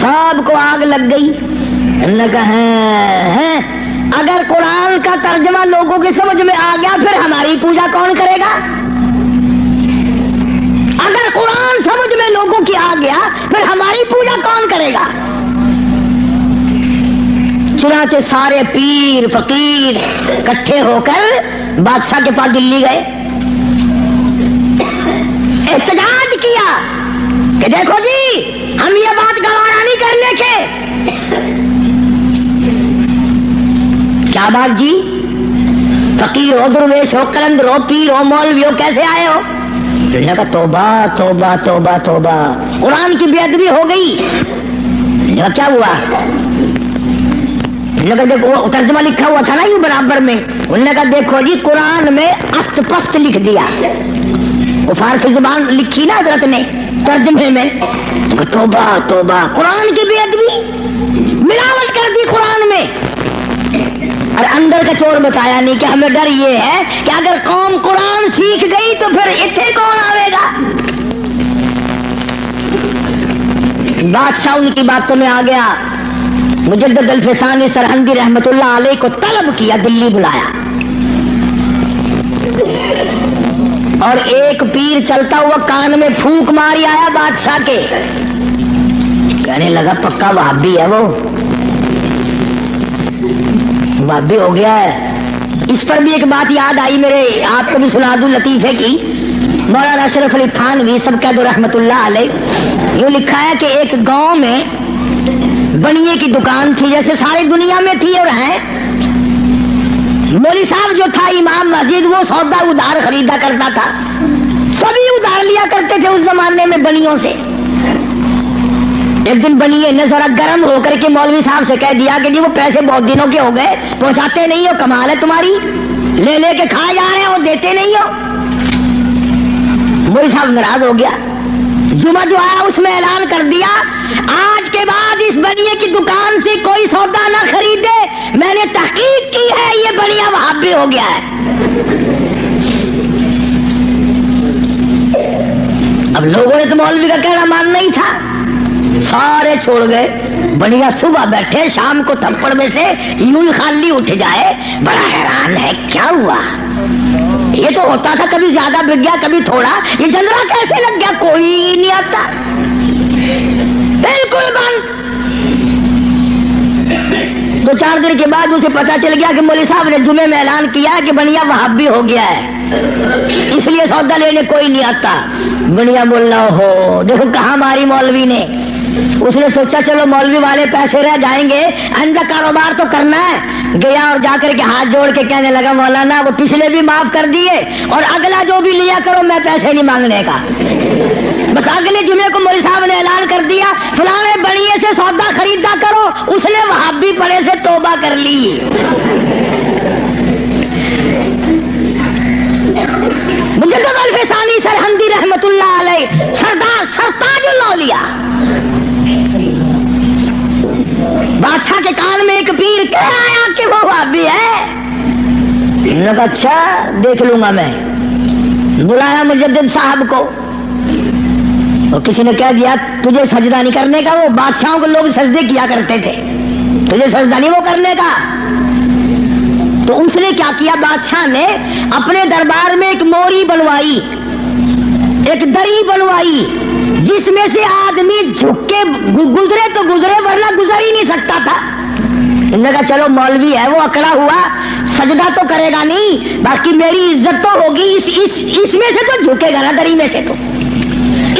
سب کو آگ لگ گئی۔ انہوں نے کہا اگر قرآن کا ترجمہ لوگوں کی سمجھ میں آ گیا پھر ہماری پوجا کون کرے گا؟ اگر قرآن سمجھ میں لوگوں کی آ گیا پھر ہماری پوجا کون کرے گا؟ چنانچہ سارے پیر فقیر اکٹھے ہو کر بادشاہ کے پاس دلی گئے، احتجاج کیا کہ دیکھو جی ہم یہ بات گوارا نہیں کرنے کے۔ کیا بات جی؟ فقیر ہو، درویش ہو، قلندر ہو، پیر ہو، مولوی ہو، کیسے آئے ہو؟ انہوں نے کہا توبہ توبہ توبہ توبہ، قرآن کی بے ادبی ہو گئی۔ کیا ہوا؟ وہ ترجمہ لکھا ہوا تھا نا یوں برابر میں، انہوں نے کہا دیکھو جی قرآن میں است پست لکھ دیا، وہ فارسی زبان لکھی نا حضرت نے ترجمے میں۔ توبہ توبہ، قرآن کی بے ادبی، ملاوٹ کر دی قرآن میں۔ اور اندر کا چور بتایا نہیں کہ ہمیں ڈر یہ ہے کہ اگر قوم قرآن سیکھ گئی تو پھر اتنے کون آئے گا؟ بادشاہ ان کی باتوں میں آ گیا، مجدد الفسانی سرہندی رحمت اللہ علیہ کو طلب کیا، دلی بلایا، اور ایک پیر چلتا ہوا کان میں پھونک ماری آیا بادشاہ کے، کہنے لگا پکا وہابی ہے، وہ وہابی ہو گیا ہے۔ اس پر بھی ایک بات یاد آئی میرے، آپ کو بھی سنا دوں لطیفے کی۔ مولانا اشرف علی تھانوی سب کہہ دو رحمت اللہ علیہ، یوں لکھا ہے کہ ایک گاؤں میں بنیے کی دکان تھی، جیسے ساری دنیا میں تھی اور ہے۔ مولوی صاحب جو تھا امام مسجد، وہ سودا ادھار خریدا کرتا تھا، سبھی ادھار لیا کرتے تھے اس زمانے میں بنیوں سے۔ ایک دن بنیے نے ذرا گرم ہو کر کے مولوی صاحب سے کہہ دیا کہ جی وہ پیسے بہت دنوں کے ہو گئے، پہنچاتے نہیں ہو، کمال ہے تمہاری، لے لے کے کھا جا رہے ہو، دیتے نہیں ہو۔ مولوی صاحب ناراض ہو گیا، جمعہ جو آیا اس میں اعلان کر دیا آج کے بعد اس بنیے کی دکان سے کوئی سودا نہ خریدے، میں نے تحقیق کی ہے یہ بنیا وہابی ہو گیا ہے۔ اب لوگوں نے تو مولوی کا کہنا ماننا ہی تھا، سارے چھوڑ گئے. بڑھیا صبح بیٹھے، شام کو تھپڑ میں سے یوں ہی خالی اٹھ جائے. بڑا حیران ہے کیا ہوا، یہ تو ہوتا تھا کبھی زیادہ بک گیا کبھی تھوڑا، یہ جنرا کیسے لگ گیا، کوئی نہیں آتا، بالکل بند. 2-4 دن کے بعد اسے پتا چل گیا کہ مولوی صاحب نے جمعے میں اعلان کیا کہ بنیا وہابی ہو گیا ہے، اس لیے سودا لینے کوئی نہیں آتا. بنیا بولنا ہو دیکھو کہاں ماری مولوی نے. اس نے سوچا چلو مولوی والے پیسے رہ جائیں گے، اندر کاروبار تو کرنا ہے. گیا اور جا کر کے ہاتھ جوڑ کے کہنے لگا مولانا وہ پچھلے بھی معاف کر دیے اور اگلا جو بھی لیا کرو میں پیسے نہیں مانگنے کا. بس اگلے جمعے کو مولوی صاحب نے اعلان کر دیا فلانے بڑیے سے سودا خریدا کرو. اس نے وہابی پڑے سے توبہ کر لی. مجدد الفسانی سرہندی رحمت اللہ علیہ سرتاج الاولیاء، بادشاہ کے کان میں ایک پیر کہہ آیا کہ وہ وہابی ہے. نے کہا اچھا دیکھ لوں گا میں. بلایا مجدد صاحب کو، اور کسی نے کہہ دیا تجھے سجدہ نہیں کرنے کا، وہ بادشاہوں کو لوگ سجدے کیا کرتے تھے، تجھے سجدہ نہیں وہ کرنے کا. تو اس نے کیا کیا، بادشاہ نے اپنے دربار میں ایک موری بنوائی، ایک دری بنوائی جس میں سے آدمی جھک کے گزرے تو گزرے ورنہ گزر ہی نہیں سکتا تھا. انہوں نے کہا چلو مولوی ہے وہ اکڑا ہوا سجدہ تو کرے گا نہیں، باقی میری عزت تو ہوگی، اس میں سے تو جھکے گا نا، دری میں سے تو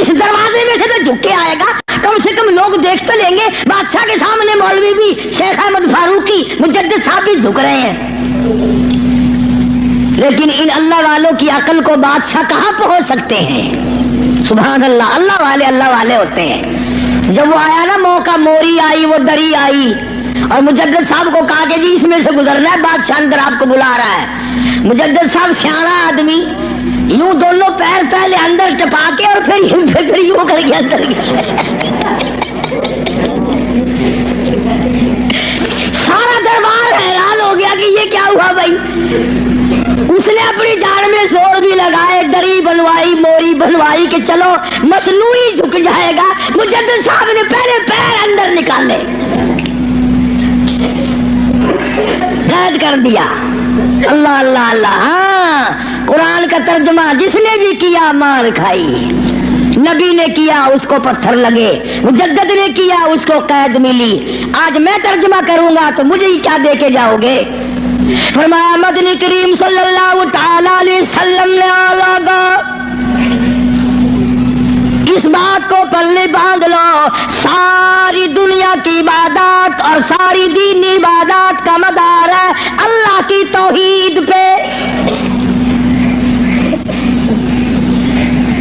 اس دروازے میں سے تو جھک کے آئے گا، کم سے کم لوگ دیکھ تو لیں گے. بادشاہ کے سامنے مولوی بھی، شیخ احمد فاروقی، مجدد صاحب بھی جھک رہے ہیں. لیکن ان اللہ والوں کی عقل کو بادشاہ کہاں پہنچ سکتے ہیں. سبحان اللہ، اللہ والے ہوتے ہیں. جب وہ آیا نا موقع، موری آئی، وہ دری آئی اور مجدد صاحب کو کہا کہ جی اس میں سے گزرنا ہے، بادشاہ اندر آپ کو بلا رہا ہے. مجدد صاحب سیاڑا آدمی، یوں دونوں پیر پہلے اندر ٹپا کے اور پھر یوں کر کے اندر گیا. سارا دربار حیران ہو گیا کہ یہ کیا ہوا بھائی. اس نے اپنی جان میں زور بھی لگائے، دری بنوائی، موری بنوائی کہ چلو مصنوعی جھک جائے گا. مجدد صاحب نے پہلے پیر اندر نکالے، قید کر دیا. اللہ اللہ اللہ. ہاں قرآن کا ترجمہ جس نے بھی کیا مار کھائی. نبی نے کیا اس کو پتھر لگے، مجدد نے کیا اس کو قید ملی. آج میں ترجمہ کروں گا تو مجھے ہی کیا دے کے جاؤ گے. فرمایا مدنی کریم صلی اللہ تعالی علیہ وسلم نے آگا اس بات کو پلے باندھ لو، ساری دنیا کی عبادات اور ساری دینی عبادات کا مدار ہے اللہ کی توحید پہ.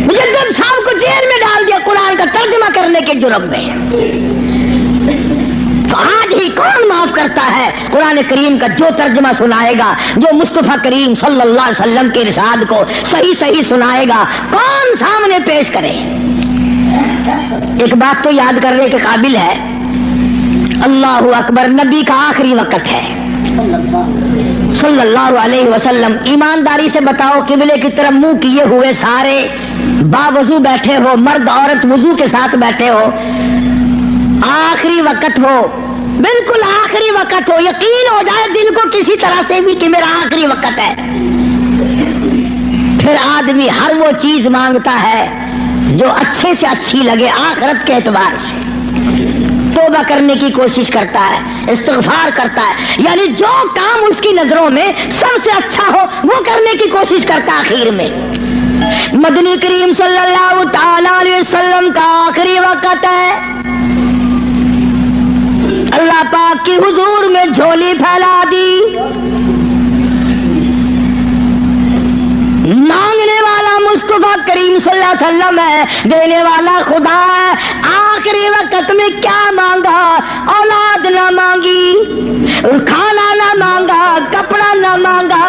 مجدد صاحب کو جیل میں ڈال دیا قرآن کا ترجمہ کرنے کے جرم میں. تو آج ہی کون معاف کرتا ہے قرآن کریم کا جو ترجمہ سنائے گا، جو مصطفیٰ کریم صلی اللہ علیہ وسلم کے ارشاد کو صحیح سنائے گا، کون سامنے پیش کرے. ایک بات تو یاد کرنے کے قابل ہے، اللہ اکبر نبی کا آخری وقت ہے صلی اللہ علیہ وسلم. ایمانداری سے بتاؤ قبلے کی طرف منہ کیے ہوئے سارے باوضو بیٹھے ہو، مرد عورت وضو کے ساتھ بیٹھے ہو، آخری وقت ہو، بالکل آخری وقت ہو، یقین ہو جائے دل کو کسی طرح سے بھی کہ میرا آخری وقت ہے. پھر آدمی ہر وہ چیز مانگتا ہے جو اچھے سے اچھی لگے آخرت کے اعتبار سے، توبہ کرنے کی کوشش کرتا ہے، استغفار کرتا ہے، یعنی جو کام اس کی نظروں میں سب سے اچھا ہو وہ کرنے کی کوشش کرتا ہے. آخر میں مدنی کریم صلی اللہ تعالی علیہ وسلم کا آخری وقت ہے. اللہ پاک کی حضور میں جھولی پھیلا دی، مانگنے والا مصطفیٰ کریم صلی اللہ علیہ وسلم ہے، دینے والا خدا ہے. آخری وقت میں کیا مانگا؟ اولاد نہ مانگی، کھانا نہ مانگا، کپڑا نہ مانگا،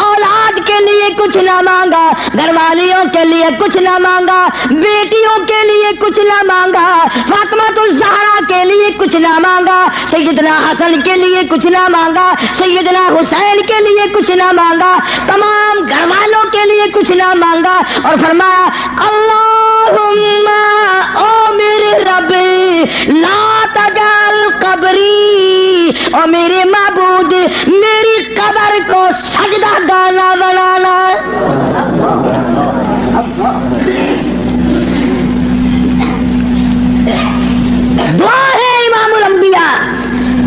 اولاد کے لیے کچھ نہ مانگا، گھر والیوں کے لیے کچھ نہ مانگا، بیٹیوں کے لیے کچھ نہ مانگا، فاطمہ الزہرا کے لیے کچھ نہ مانگا، سیدنا حسن کے لیے کچھ نہ مانگا، سیدنا حسین کے لیے کچھ نہ مانگا، تمام گھر والوں کے لیے کچھ نہ مانگا، اور فرمایا اللہ اللہم او میرے رب لا تجعل قبری، او میرے معبود میری قبر کو سجدہ گانا بنانا۔ دعا ہے امام الانبیاء۔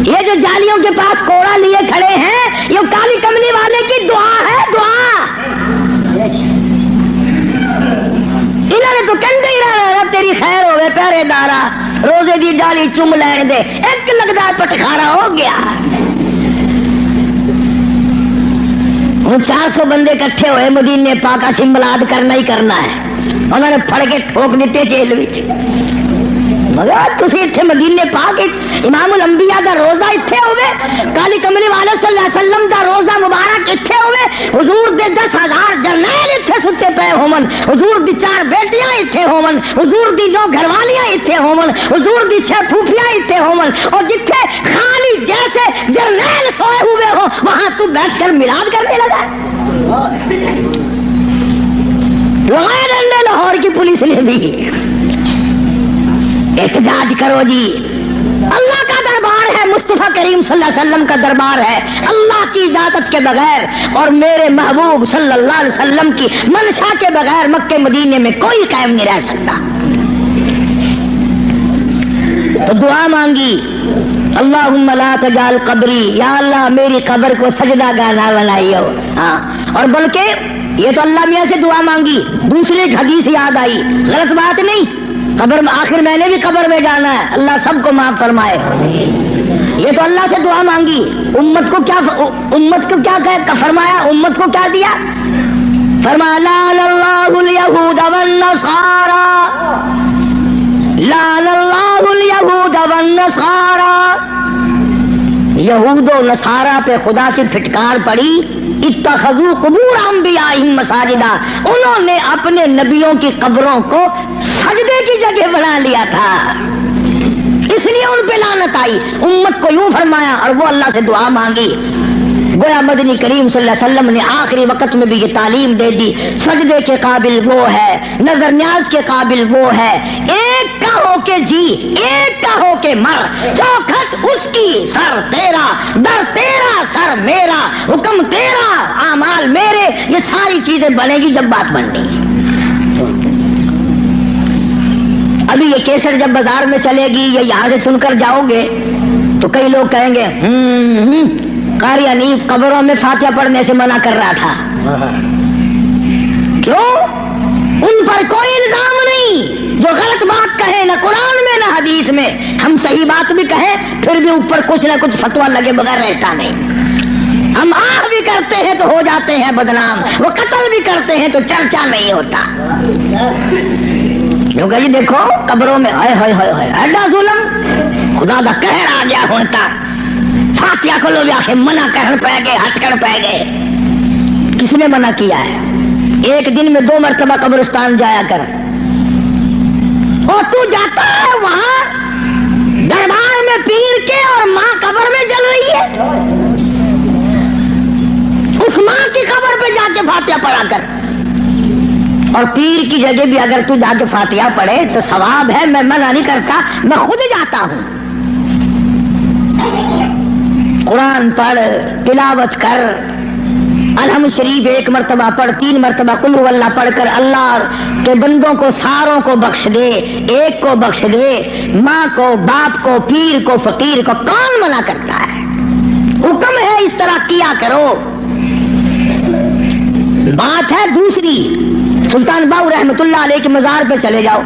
یہ جو جالیوں کے پاس کوڑا لیے کھڑے ہیں یہ کالی کملی والے کی دعا ہے، دعا۔ انہوں نے تو کہندے ہی رہنا تیری خیر ہوئے پہرے دارا، روزے دی ڈالی چوم لین دے، ایک لگدا پٹخارا ہو گیا۔ ہوں 400 بندے کٹھے ہوئے مدینے پاک اسی ملاد کرنا ہی کرنا ہے، انہوں نے پھڑ کے ٹھوک دیتے جیل وچ۔ مگر تسی اتھے مدینے پاک امام الانبیاء دا روزہ اتھے ہوئے، کالی کملی والے صلی اللہ علیہ وسلم دا روزہ مبارک اتھے ہوئے، حضور دے 10,000 جرنیل اتھے ستے پے ہومن، حضور دی 4 بیٹیاں اتھے ہومن، حضور دی 2 گھر والیاں اتھے ہومن، حضور دی 6 پھوپھیاں اتھے ہومن، اور جتھے خالی جیسے جرنیل سوئے ہوئے ہو وہاں تو بیٹھ کر میلاد کرنے لگا۔ لگائے ڈنڈے لاہور کی پولیس نے بھی۔ احتجاج کرو جی، اللہ کا دربار ہے، مصطفیٰ کریم صلی اللہ علیہ وسلم کا دربار ہے، اللہ کی اجازت کے بغیر اور میرے محبوب صلی اللہ علیہ وسلم کی منشا کے بغیر مکے مدینے میں کوئی قائم نہیں رہ سکتا۔ تو دعا مانگی، اللہم لا تجعل قبری، یا اللہ میری قبر کو سجدہ گانا بنائیو۔ ہاں، اور بلکہ یہ تو اللہ میاں سے دعا مانگی، دوسری ایک حدیث یاد آئی، غلط بات نہیں، قبر میں آخر میں نے بھی قبر میں جانا ہے، اللہ سب کو معاف فرمائے۔ یہ تو اللہ سے دعا مانگی، امت کو کیا فرمایا، امت کو کیا دیا؟ فرمایا لعن اللہ الیہود والنصارى، لعن اللہ الیہود والنصارى، یہود و نصارہ پہ خدا سے پھٹکار پڑی، اتخذوا قبور انبیائہم مساجدا، انہوں نے اپنے نبیوں کی قبروں کو سجدے کی جگہ بنا لیا تھا، اس لیے ان پہ لعنت آئی۔ امت کو یوں فرمایا اور وہ اللہ سے دعا مانگی۔ گویا مدنی کریم صلی اللہ علیہ وسلم نے آخری وقت میں بھی یہ تعلیم دے دی، سجدے کے قابل وہ ہے، نظر نیاز کے قابل وہ ہے، ایک کا ہو کے جی، ایک کا ہو کے مر، چوکھٹ اس کی سر تیرا، در تیرا سر میرا، حکم تیرا اعمال میرے، یہ ساری چیزیں بنے گی جب بات بننی ہے۔ ابھی یہ کیسٹ جب بازار میں چلے گی یا یہاں سے سن کر جاؤ گے تو کئی لوگ کہیں گے قاری حنیف قبروں میں فاتحہ پڑھنے سے منع کر رہا تھا۔ کیوں؟ ان پر کوئی الزام نہیں، جو غلط بات کہے نہ قرآن میں نہ حدیث میں، ہم صحیح بات بھی کہیں پھر بھی اوپر کچھ نہ کچھ فتویٰ لگے بغیر رہتا نہیں۔ ہم آہ بھی کرتے ہیں تو ہو جاتے ہیں بدنام، وہ قتل بھی کرتے ہیں تو چرچا نہیں ہوتا۔ کیونکہ جی دیکھو قبروں میں ہائے ہائے ہائے ہائے ایڈا ظلم، خدا دا قہر آ گیا ہوتا، فاتحہ کو لوگ آخر منع کرن پہ گئے، ہٹ کر پہ گئے۔ کس نے منع کیا ہے؟ ایک دن میں 2 مرتبہ قبرستان جایا کر، اور تو جاتا ہے وہاں دربار میں پیر کے اور ماں قبر میں جل رہی ہے، اس ماں کی قبر پہ جا کے فاتحہ پڑھا کر، اور پیر کی جگہ بھی اگر تو جا کے فاتحہ پڑھے تو ثواب ہے، میں منع نہیں کرتا، میں خود جاتا ہوں۔ قرآن پڑھ، تلاوت کر، الحمد شریف 1 مرتبہ پڑھ، 3 مرتبہ قل هو اللہ پڑھ کر اللہ کے بندوں کو ساروں کو بخش دے، ایک کو بخش دے، ماں کو، باپ کو، پیر کو، فقیر کو، کون منع کرتا ہے؟ حکم ہے اس طرح کیا کرو۔ بات ہے دوسری، سلطان باؤ رحمت اللہ علیہ کے مزار پہ چلے جاؤ،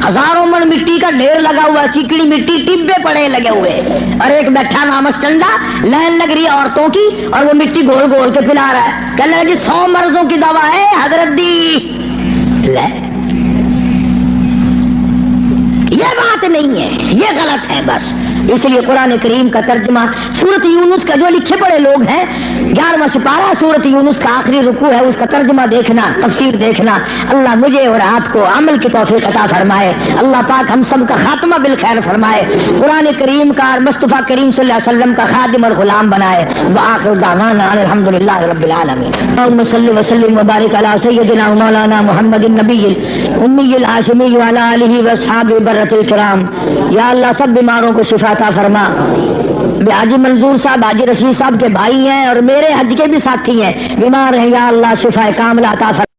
ہزاروں من مٹی کا ڈھیر لگا ہوا، چیکڑی مٹی، ٹبے پڑے لگے ہوئے، اور ایک بیٹھا مامس ٹنڈا، لائن لگ رہی ہے عورتوں کی اور وہ مٹی گول گول کے پلا رہا ہے، کہنے لگا جی 100 مرضوں کی دوا ہے حضرت دی، یہ بات نہیں ہے، یہ غلط ہے بس. اس لیے قرآن کریم کا ترجمہ سورت یونس کا جو لکھے پڑے لوگ ہیں 11واں سپارہ سورت یونس کا آخری رکوع ہے، اس کا ترجمہ دیکھنا، تفسیر دیکھنا. اللہ مجھے اور آپ کو عمل کی توفیق عطا فرمائے. اللہ پاک ہم سب کا خاتمہ بالخیر فرمائے. قرآن کریم کا اور مصطفیٰ کریم صلی اللہ علیہ وسلم کا خادم اور غلام بنائے. وآخر دعوانا الحمدللہ رب العالمین. اللہم صل وسلم وبارک علی سیدنا و مولانا محمد النبی الامی الہاشمی وعلی آلہ واصحابہ برۃ الکرام. یا اللہ سب بیماروں کو شفا عطا فرما. حاجی منظور صاحب حاجی رشید صاحب کے بھائی ہیں اور میرے حج کے بھی ساتھی ہیں، بیمار ہیں، یا اللہ شفا کاملہ عطا فرما.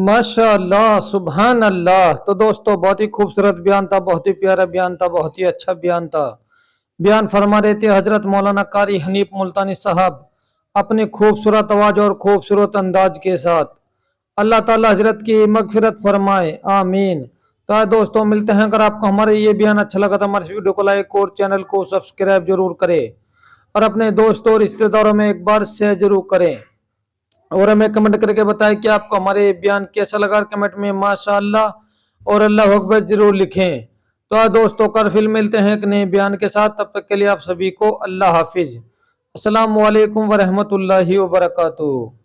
ماشاء اللہ، سبحان اللہ. تو دوستو بہت ہی خوبصورت بیان تھا، بہت ہی پیارا بیان تھا، بہت ہی اچھا بیان تھا. بیان فرما رہے تھے حضرت مولانا قاری حنیف ملتانی صاحب اپنے خوبصورت آواز اور خوبصورت انداز کے ساتھ. اللہ تعالی حضرت کی مغفرت فرمائے، آمین. تو دوستو ملتے ہیں. اگر آپ کو ہمارے یہ بیان اچھا لگا تو ہمارے ویڈیو کو لائک اور چینل کو سبسکرائب ضرور کریں اور اپنے دوستوں اور رشتہ داروں میں ایک بار شیئر ضرور کریں اور ہمیں کمنٹ کر کے بتائیں کہ آپ کو ہمارے بیان کیسا لگا. کمنٹ میں ماشاءاللہ اور اللہ اکبر ضرور لکھیں. تو دوستوں کل پھر ملتے ہیں ایک نئے بیان کے ساتھ. تب تک کے لیے آپ سبھی کو اللہ حافظ. السلام علیکم ورحمۃ اللہ وبرکاتہ.